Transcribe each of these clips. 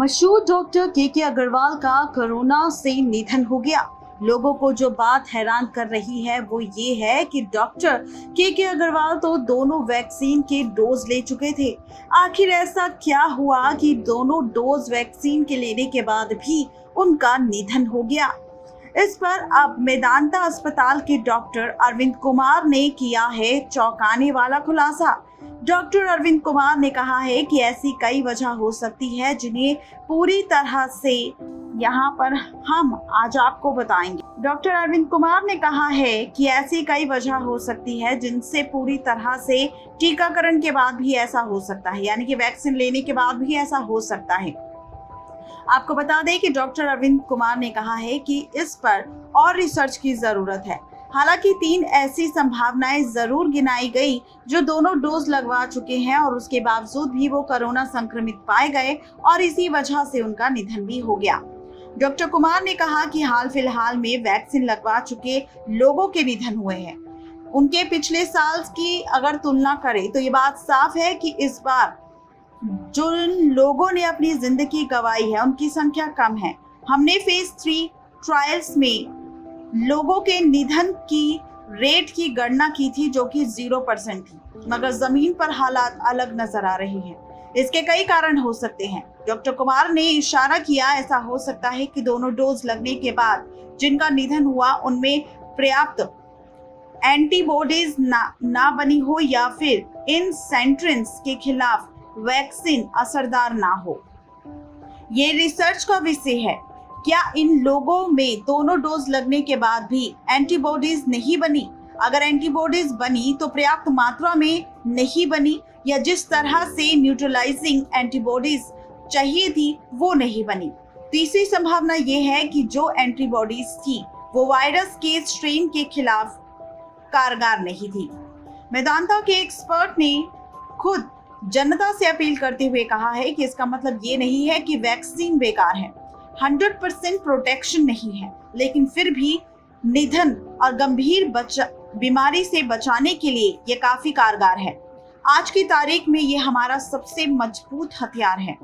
मशहूर डॉक्टर के अग्रवाल का कोरोना से निधन हो गया। लोगों को जो बात हैरान कर रही है वो ये है कि डॉक्टर के अग्रवाल तो दोनों वैक्सीन के डोज ले चुके थे। आखिर ऐसा क्या हुआ कि दोनों डोज वैक्सीन के लेने के बाद भी उनका निधन हो गया? इस पर अब मेदांता अस्पताल के डॉक्टर अरविंद कुमार ने किया है चौंकाने वाला खुलासा। डॉक्टर अरविंद कुमार ने कहा है कि ऐसी कई वजह हो सकती है जिन्हें पूरी तरह से यहाँ पर हम आज आपको बताएंगे। डॉक्टर अरविंद कुमार ने कहा है कि ऐसी कई वजह हो सकती है जिनसे पूरी तरह से टीकाकरण के बाद भी ऐसा हो सकता है, यानी कि वैक्सीन लेने के बाद भी ऐसा हो सकता है। आपको बता दें कि डॉक्टर अरविंद कुमार ने कहा है कि इस पर और रिसर्च की जरूरत है। हालांकि 3 ऐसी संभावनाएं जरूर गिनाई गई जो दोनों डोज लगवा चुके हैं और उसके बावजूद भी वो कोरोना संक्रमित पाए गए और इसी वजह से उनका निधन भी हो गया। डॉक्टर कुमार ने कहा कि हाल फिलहाल में वैक्सीन लगवा चुके लोगों के निधन हुए हैं। उनके पिछले साल की अगर तुलना करें तो ये बात साफ है कि इस बार जो लोगों ने अपनी जिंदगी गंवाई है उनकी संख्या कम है। हमने फेज 3 ट्रायल्स में लोगों के निधन की रेट की गणना की थी जो कि 0% थी, मगर जमीन पर हालात अलग नजर आ रहे हैं। इसके कई कारण हो सकते हैं। डॉक्टर कुमार ने इशारा किया ऐसा हो सकता है कि दोनों डोज लगने के बाद जिनका निधन हुआ उनमें पर्याप्त एंटीबॉडीज ना बनी हो या फिर इन सेंट्रेंस के खिलाफ वैक्सीन असरदार ना हो। ये रिसर्च का विषय है। क्या इन लोगों में दोनों डोज लगने के बाद भी एंटीबॉडीज नहीं बनी? अगर एंटीबॉडीज बनी तो पर्याप्त मात्रा में नहीं बनी, या जिस तरह से न्यूट्रलाइजिंग एंटीबॉडीज चाहिए थी वो नहीं बनी। तीसरी संभावना ये है कि जो एंटीबॉडीज थी वो वायरस के स्ट्रेन के खिलाफ कारगर नहीं थी। मेदांता के एक्सपर्ट ने खुद जनता से अपील करते हुए कहा है कि इसका मतलब ये नहीं है कि वैक्सीन बेकार है। 100% प्रोटेक्शन नहीं है, लेकिन फिर भी निधन और गंभीर बीमारी से बचाने के लिए ये काफी कारगर है। आज की तारीख में ये हमारा सबसे मजबूत हथियार है।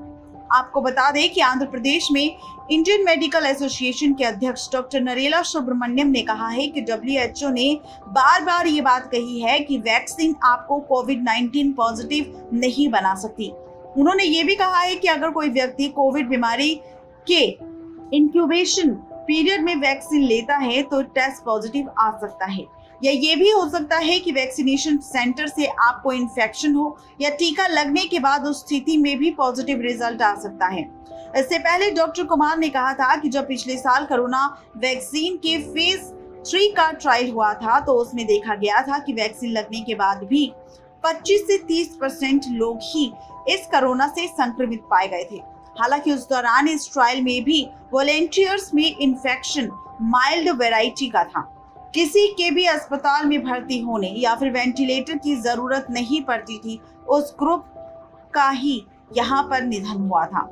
आपको बता दें कि आंध्र प्रदेश में इंडियन मेडिकल एसोसिएशन के अध्यक्ष डॉक्टर नरेला सुब्रमण्यम ने कहा है कि WHO ने बार बार ये बात कही है कि वैक्सीन आपको कोविड-19 पॉजिटिव नहीं बना सकती। उन्होंने ये भी कहा है कि अगर कोई व्यक्ति कोविड बीमारी के इंक्यूबेशन पीरियड में वैक्सीन लेता है तो टेस्ट पॉजिटिव आ सकता है, या ये भी हो सकता है कि वैक्सीनेशन सेंटर से आपको इन्फेक्शन हो या टीका लगने के बाद उस स्थिति में भी पॉजिटिव रिजल्ट आ सकता है। इससे पहले डॉक्टर कुमार ने कहा था कि जब पिछले साल कोरोना वैक्सीन के फेज 3 का ट्रायल हुआ था तो उसमें देखा गया था कि वैक्सीन लगने के बाद भी 25 से 30% लोग ही इस कोरोना से संक्रमित पाए गए थे। हालांकि उस दौरान इस ट्रायल में भी वॉलेंटियर्स में इन्फेक्शन माइल्ड वैरायटी का था। किसी के भी अस्पताल में भर्ती होने या फिर वेंटिलेटर की जरूरत नहीं पड़ती थी। उस ग्रुप का ही यहाँ पर निधन हुआ था।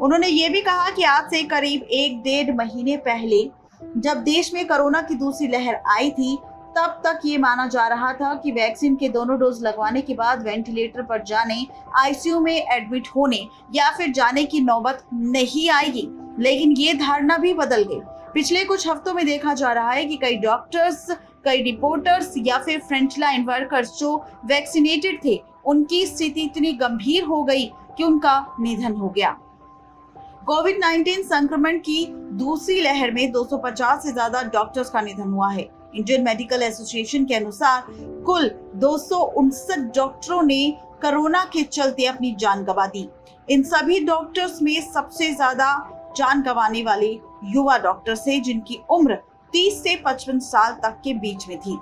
उन्होंने ये भी कहा कि आज से करीब 1-1.5 महीने पहले जब देश में कोरोना की दूसरी लहर आई थी तब तक ये माना जा रहा था कि वैक्सीन के दोनों डोज लगवाने के बाद वेंटिलेटर पर जाने, आईसीयू में एडमिट होने या फिर जाने की नौबत नहीं आएगी, लेकिन ये धारणा भी बदल गई। पिछले कुछ हफ्तों में देखा जा रहा है कि कई डॉक्टर्स, कई रिपोर्टर्स या फिर फ्रंटलाइन वर्कर्स जो वैक्सीनेटेड थे उनकी स्थिति इतनी गंभीर हो गई कि उनका निधन हो गया। कोविड-19 संक्रमण की दूसरी लहर में 250 से ज्यादा डॉक्टर्स का निधन हुआ है। इंडियन मेडिकल एसोसिएशन के अनुसार कुल 259 डॉक्टरों ने कोरोना के चलते अपनी जान गंवा दी। इन सभी डॉक्टर्स में सबसे ज्यादा जान गंवाने वाले युवा डॉक्टर्स हैं जिनकी उम्र 30 से 55 साल तक के बीच में थी।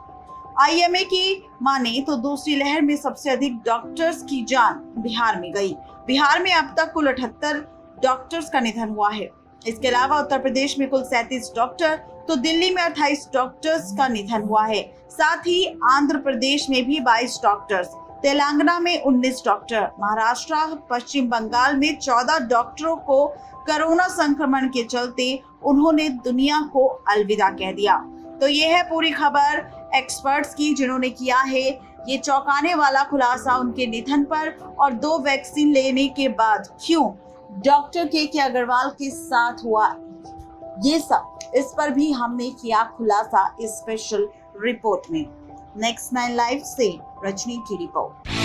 IMA की माने तो दूसरी लहर में सबसे अधिक डॉक्टर्स की जान बिहार में गई। बिहार में अब तक कुल 78 डॉक्टर्स का निधन हुआ है। इसके अलावा उत्तर प्रदेश में कुल 37 डॉक्टर, तो दिल्ली में 28 डॉक्टर्स का निधन हुआ है। साथ ही आंध्र प्रदेश में भी 22 डॉक्टर्स, तेलंगाना में 19 डॉक्टर, महाराष्ट्र, पश्चिम बंगाल में 14 डॉक्टरों को कोरोना संक्रमण के चलते उन्होंने दुनिया को अलविदा कह दिया। तो ये है पूरी खबर एक्सपर्ट्स की जिन्होंने किया है ये चौंकाने वाला खुलासा उनके निधन पर और 2 वैक्सीन लेने के बाद क्यों डॉक्टर के अग्रवाल के साथ हुआ ये सब, इस पर भी हमने किया खुलासा इस स्पेशल रिपोर्ट में। नेक्स्ट 9 लाइव से रजनी की रिपोर्ट।